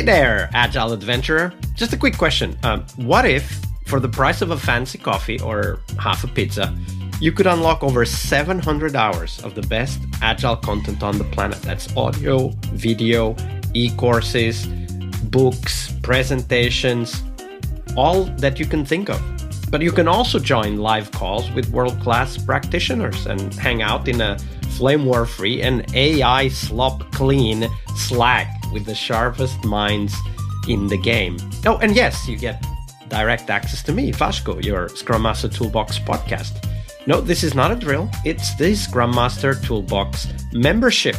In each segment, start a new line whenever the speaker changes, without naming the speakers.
there, Agile Adventurer. Just a quick question. What if, for the price of a fancy coffee or half a pizza, you could unlock over 700 hours of the best Agile content on the planet? That's audio, video, e-courses, books, presentations, all that you can think of. But you can also join live calls with world-class practitioners and hang out in a flame war-free and AI slop-clean Slack with the sharpest minds in the game. Oh, and yes, you get direct access to me, Vasco, your Scrum Master Toolbox podcast. No, this is not a drill. It's the Scrum Master Toolbox membership.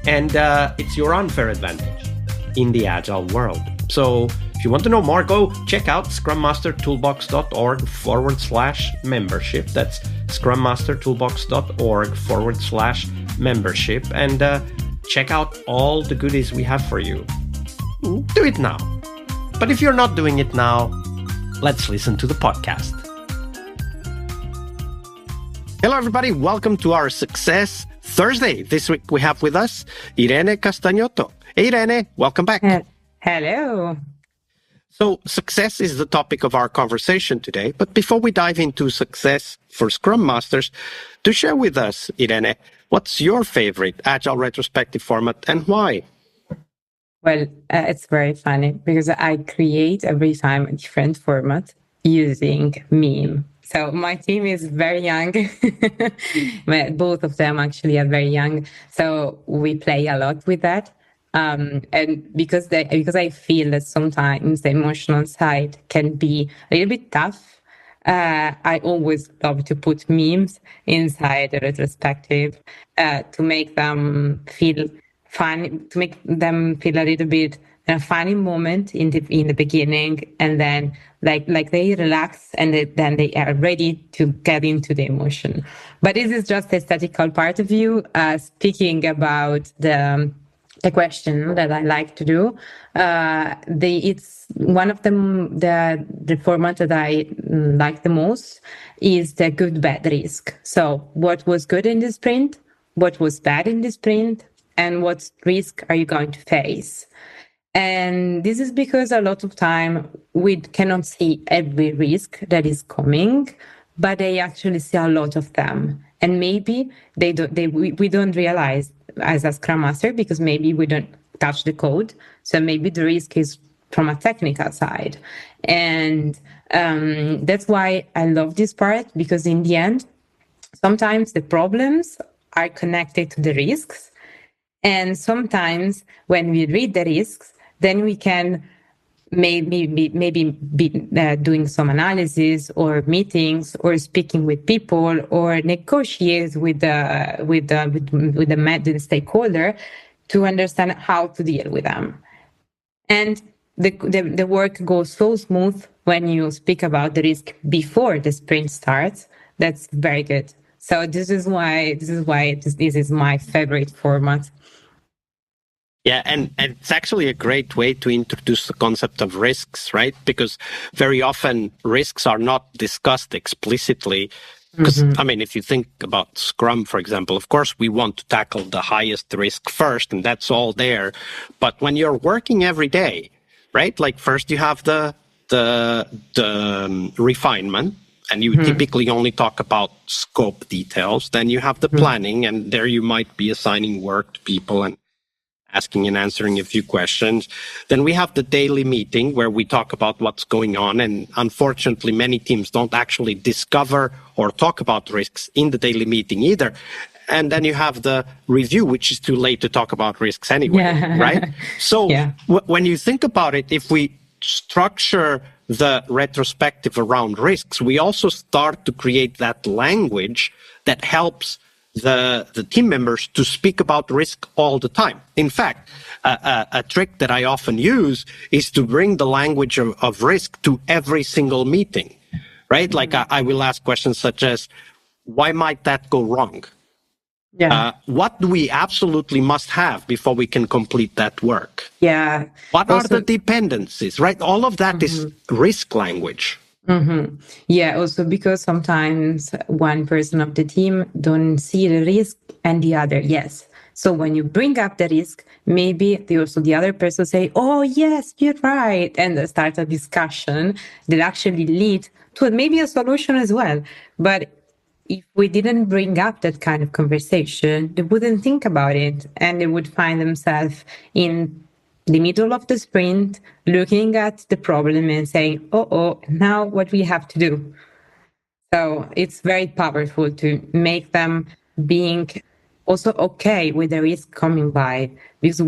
And it's your unfair advantage in the Agile world. So if you want to know more, go check out scrummastertoolbox.org/membership. That's scrummastertoolbox.org/membership. And check out all the goodies we have for you. Do it now. But if you're not doing it now, let's listen to the podcast. Hello, everybody. Welcome to our Success Thursday. This week we have with us Irene Castagnotto. Hey, Irene, welcome back.
Hello.
So success is the topic of our conversation today. But before we dive into success for Scrum Masters, do share with us, Irene, what's your favorite Agile retrospective format and why?
Well, it's very funny because I create every time a different format using meme. So my team is very young. Both of them actually are very young. So we play a lot with that. And because I feel that sometimes the emotional side can be a little bit tough, I always love to put memes inside the retrospective to make them feel fun, to make them feel a little bit a funny moment in the beginning, and then like they relax and then they are ready to get into the emotion. But this is just the aesthetical part of you. Speaking about the question that I like to do, it's one of the format that I like the most is the good bad risk. So what was good in the sprint, what was bad in the sprint, and what risk are you going to face? And this is because a lot of time we cannot see every risk that is coming, but they actually see a lot of them. And maybe we don't realize as a Scrum Master because maybe we don't touch the code. So maybe the risk is from a technical side. And that's why I love this part, because in the end, sometimes the problems are connected to the risks. And sometimes when we read the risks, then we can maybe be doing some analysis or meetings or speaking with people or negotiate with the stakeholder to understand how to deal with them. And the work goes so smooth when you speak about the risk before the sprint starts. That's very good. So this is why this is my favorite format.
Yeah, and it's actually a great way to introduce the concept of risks, right? Because very often risks are not discussed explicitly. Because, I mean, if you think about Scrum, for example, of course, we want to tackle the highest risk first, and that's all there. But when you're working every day, right? Like first you have the refinement, and you typically only talk about scope details. Then you have the planning, and there you might be assigning work to people and asking and answering a few questions. Then we have the daily meeting where we talk about what's going on. And unfortunately, many teams don't actually discover or talk about risks in the daily meeting either. And then you have the review, which is too late to talk about risks anyway, right? So when you think about it, if we structure the retrospective around risks, we also start to create that language that helps the team members to speak about risk all the time. In fact, a trick that I often use is to bring the language of risk to every single meeting, right? Like I will ask questions such as, why might that go wrong? What do we absolutely must have before we can complete that work? What are the dependencies, right? All of that is risk language.
Yeah, also because sometimes one person of the team don't see the risk and the other, yes. So when you bring up the risk, maybe the other person say, oh, yes, you're right, and start a discussion that actually lead to maybe a solution as well. But if we didn't bring up that kind of conversation, they wouldn't think about it, and they would find themselves in the middle of the sprint looking at the problem and saying, oh, now what we have to do. So it's very powerful to make them being also okay with the risk coming by. Because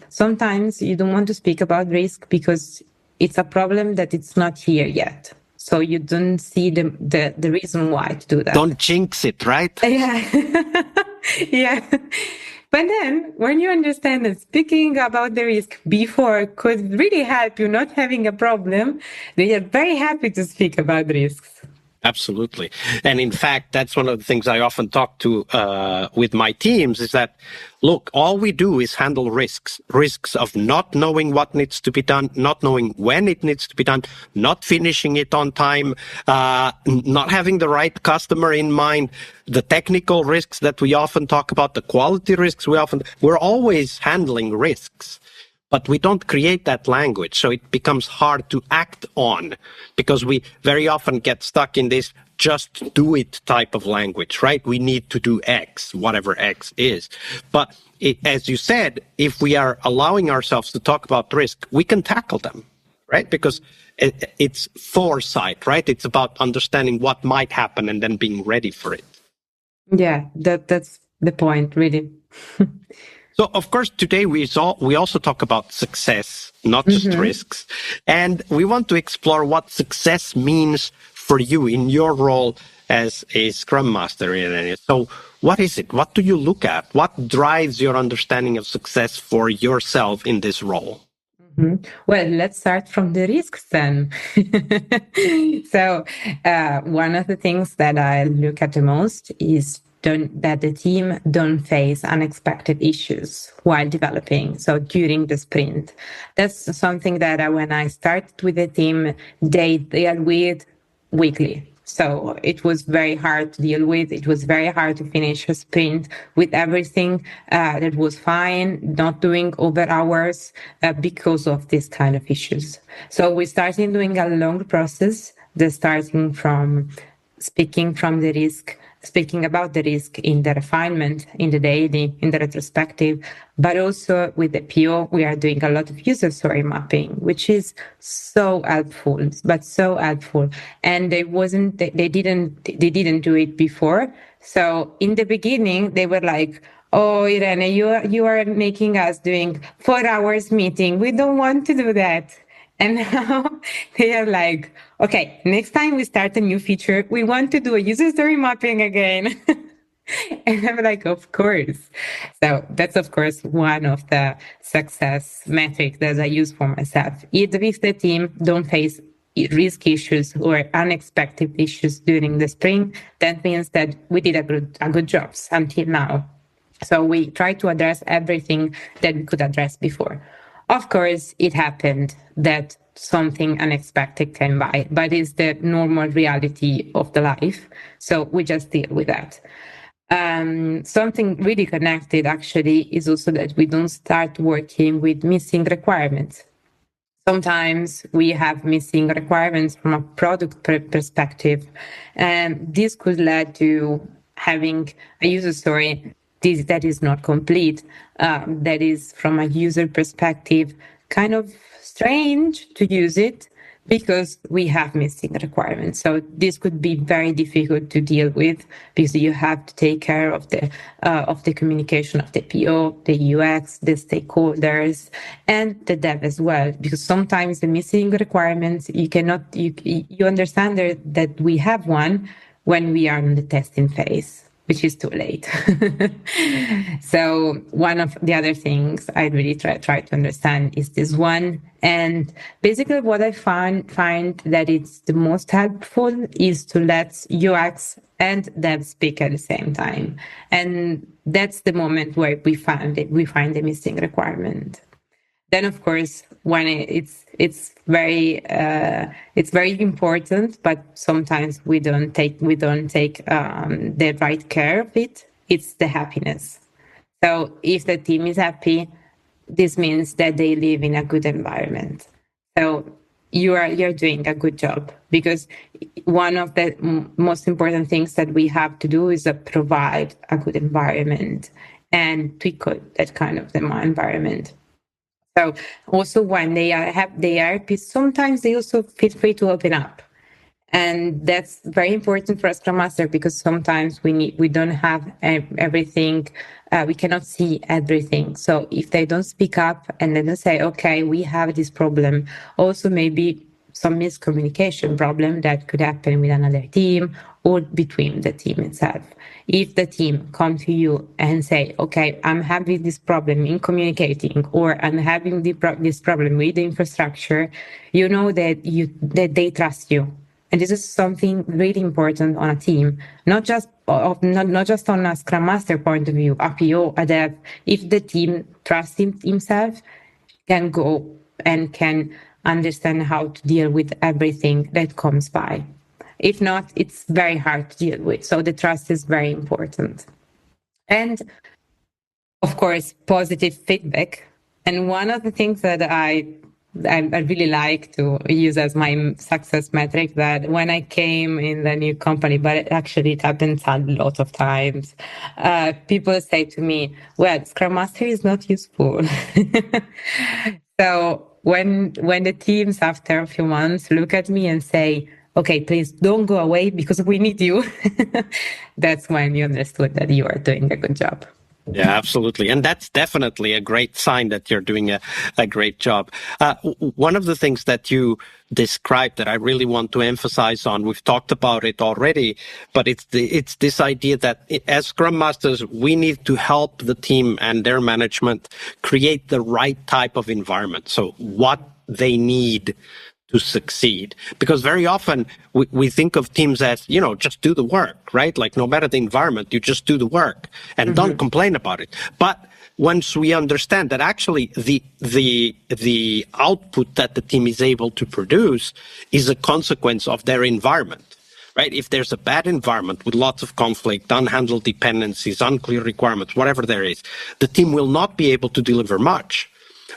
sometimes you don't want to speak about risk because it's a problem that it's not here yet. So you don't see the reason why to do that.
Don't jinx it, right?
Yeah. Yeah. But then when you understand that speaking about the risk before could really help you not having a problem, they are very happy to speak about risks.
Absolutely. And in fact, that's one of the things I often talk to with my teams is that, look, all we do is handle risks of not knowing what needs to be done, not knowing when it needs to be done, not finishing it on time, not having the right customer in mind, the technical risks that we often talk about, the quality risks we're always handling risks. But we don't create that language, so it becomes hard to act on because we very often get stuck in this just do it type of language, right? We need to do X, whatever X is. But as you said, if we are allowing ourselves to talk about risk, we can tackle them, right? Because it's foresight, right? It's about understanding what might happen and then being ready for it.
Yeah, that's the point, really.
So, of course, today we also talk about success, not just risks. And we want to explore what success means for you in your role as a Scrum Master. So what is it? What do you look at? What drives your understanding of success for yourself in this role?
Well, let's start from the risks then. So one of the things that I look at the most is that the team don't face unexpected issues while developing. So during the sprint, that's something that when I started with the team, they deal with weekly. So it was very hard to deal with. It was very hard to finish a sprint with everything that was fine, not doing over hours because of this kind of issues. So we started doing a long process, starting from speaking about the risk in the refinement, in the daily, in the retrospective, but also with the PO, we are doing a lot of user story mapping, which is so helpful, And they didn't do it before. So in the beginning, they were like, oh, Irene, you are making us doing 4 hours meeting. We don't want to do that. And now they are like, okay, next time we start a new feature, we want to do a user story mapping again. And I'm like, of course. So that's, of course, one of the success metrics that I use for myself. If the team don't face risk issues or unexpected issues during the sprint, that means that we did a good job until now. So we try to address everything that we could address before. Of course, it happened that something unexpected came by, but it's the normal reality of the life. So we just deal with that. Something really connected actually is also that we don't start working with missing requirements. Sometimes we have missing requirements from a product perspective, and this could lead to having a user story that is not complete, that is from a user perspective kind of strange to use it because we have missing requirements. So this could be very difficult to deal with because you have to take care of the communication of the PO, the UX, the stakeholders, and the dev as well. Because sometimes the missing requirements you understand that we have one when we are in the testing phase, which is too late. So one of the other things I really try to understand is this one. And basically what I find that it's the most helpful is to let UX and dev speak at the same time. And that's the moment where we find the missing requirement. Then, of course, when it's very important, but sometimes we don't take the right care of it. It's the happiness. So if the team is happy, this means that they live in a good environment. So you're doing a good job, because one of the most important things that we have to do is provide a good environment and tweak that kind of environment. So also when they are happy, sometimes they also feel free to open up. And that's very important for a Scrum Master, because sometimes we don't have everything, we cannot see everything. So if they don't speak up and then they say, okay, we have this problem, also maybe some miscommunication problem that could happen with another team or between the team itself. If the team come to you and say, okay, I'm having this problem in communicating, or I'm having this problem with the infrastructure, you know that they trust you. And this is something really important on a team, not just on a Scrum Master point of view, a PO, a dev. If the team trusts himself, can go and can understand how to deal with everything that comes by. If not, it's very hard to deal with. So the trust is very important. And of course, positive feedback. And one of the things that I really like to use as my success metric, that when I came in the new company, but actually it happens a lot of times, people say to me, well, Scrum Master is not useful. So when the teams after a few months look at me and say, okay, please don't go away because we need you, that's when you understood that you are doing a good job.
Yeah, absolutely. And that's definitely a great sign that you're doing a great job. One of the things that you described that I really want to emphasize on, we've talked about it already, but it's this idea that as Scrum Masters, we need to help the team and their management create the right type of environment. So what they need to succeed, because very often we think of teams as, just do the work, right? Like no matter the environment, you just do the work and don't complain about it. But once we understand that actually the output that the team is able to produce is a consequence of their environment, right? If there's a bad environment with lots of conflict, unhandled dependencies, unclear requirements, whatever there is, the team will not be able to deliver much.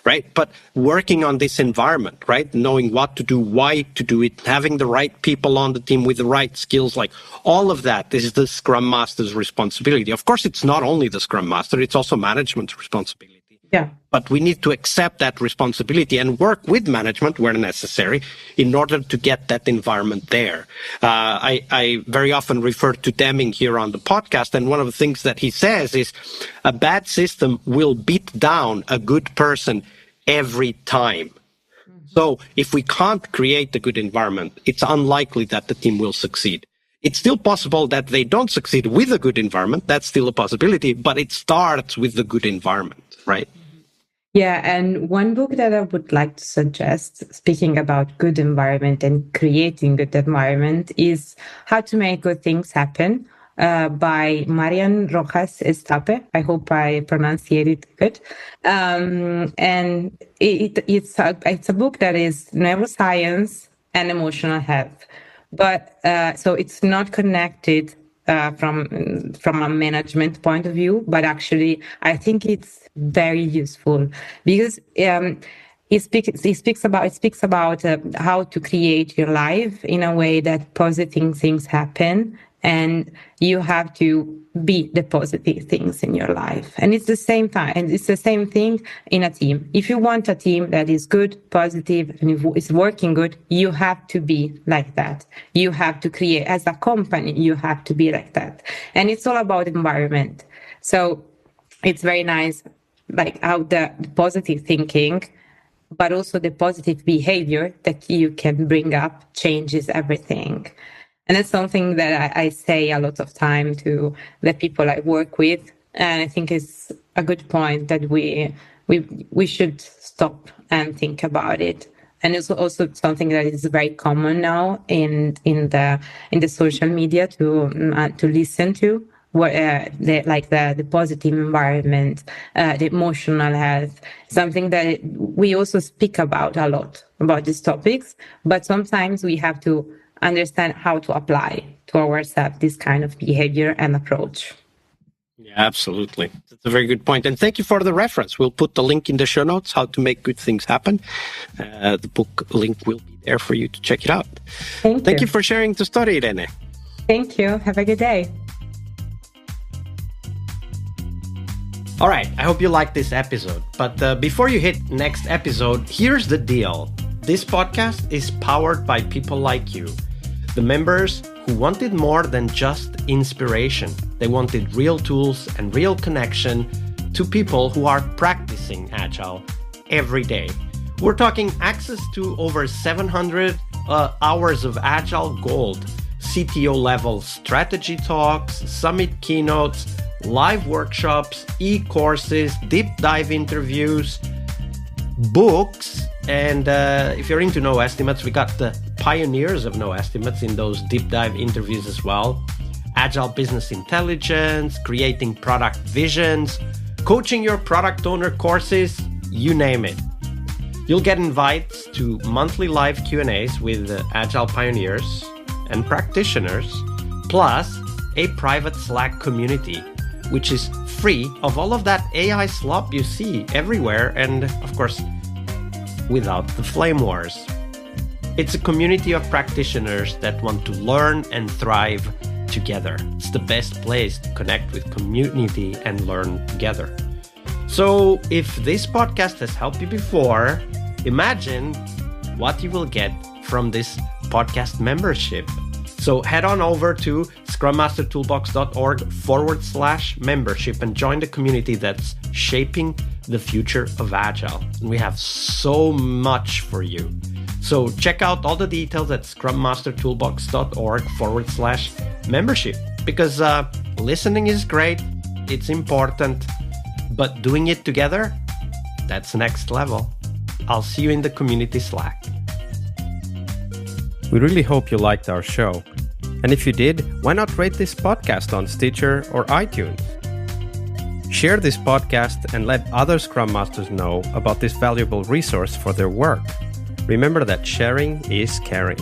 Right. But working on this environment, right, knowing what to do, why to do it, having the right people on the team with the right skills, like all of that is the Scrum Master's responsibility. Of course, it's not only the Scrum Master, it's also management's responsibility.
Yeah.
But we need to accept that responsibility and work with management where necessary in order to get that environment there. I very often refer to Deming here on the podcast, and one of the things that he says is a bad system will beat down a good person every time. So if we can't create a good environment, it's unlikely that the team will succeed. It's still possible that they don't succeed with a good environment. That's still a possibility, but it starts with the good environment, right?
Yeah, and one book that I would like to suggest, speaking about good environment and creating good environment, is How to Make Good Things Happen by Marian Rojas Estape. I hope I pronunciate it good. And it's a book that is neuroscience and emotional health. But so it's not connected from a management point of view, but actually I think it's very useful because it speaks about how to create your life in a way that positive things happen, and you have to be the positive things in your life. And it's the same time, and it's the same thing in a team. If you want a team that is good, positive, and is working good, you have to be like that. You have to create, as a company, you have to be like that. And it's all about environment. So it's very nice, like how the positive thinking, but also the positive behavior that you can bring up changes everything. And it's something that I say a lot of time to the people I work with. And I think it's a good point that we should stop and think about it. And it's also something that is very common now in the social media to listen to. The positive environment, the emotional health, something that we also speak about a lot about these topics, but sometimes we have to understand how to apply to ourselves this kind of behavior and approach.
Yeah, absolutely. That's a very good point. And thank you for the reference. We'll put the link in the show notes, how to make good things happen. The book link will be there for you to check it out. Thank you for sharing the story, Irene.
Thank you. Have a good day.
All right. I hope you liked this episode. But before you hit next episode, here's the deal. This podcast is powered by people like you, the members who wanted more than just inspiration. They wanted real tools and real connection to people who are practicing Agile every day. We're talking access to over 700 hours of Agile Gold, CTO level strategy talks, summit keynotes, live workshops, e-courses, deep dive interviews, books, and if you're into no estimates, we got the pioneers of no estimates in those deep dive interviews as well. Agile business intelligence, creating product visions, coaching your product owner courses, you name it. You'll get invites to monthly live Q&As with Agile pioneers and practitioners, plus a private Slack community, which is free of all of that AI slop you see everywhere, and of course, without the flame wars. It's a community of practitioners that want to learn and thrive together. It's the best place to connect with community and learn together. So if this podcast has helped you before, imagine what you will get from this podcast membership. So head on over to scrummastertoolbox.org/membership and join the community that's shaping the future of Agile. And we have so much for you. So check out all the details at scrummastertoolbox.org/membership, because listening is great, it's important, but doing it together, that's next level. I'll see you in the community Slack. We really hope you liked our show. And if you did, why not rate this podcast on Stitcher or iTunes? Share this podcast and let other Scrum Masters know about this valuable resource for their work. Remember that sharing is caring.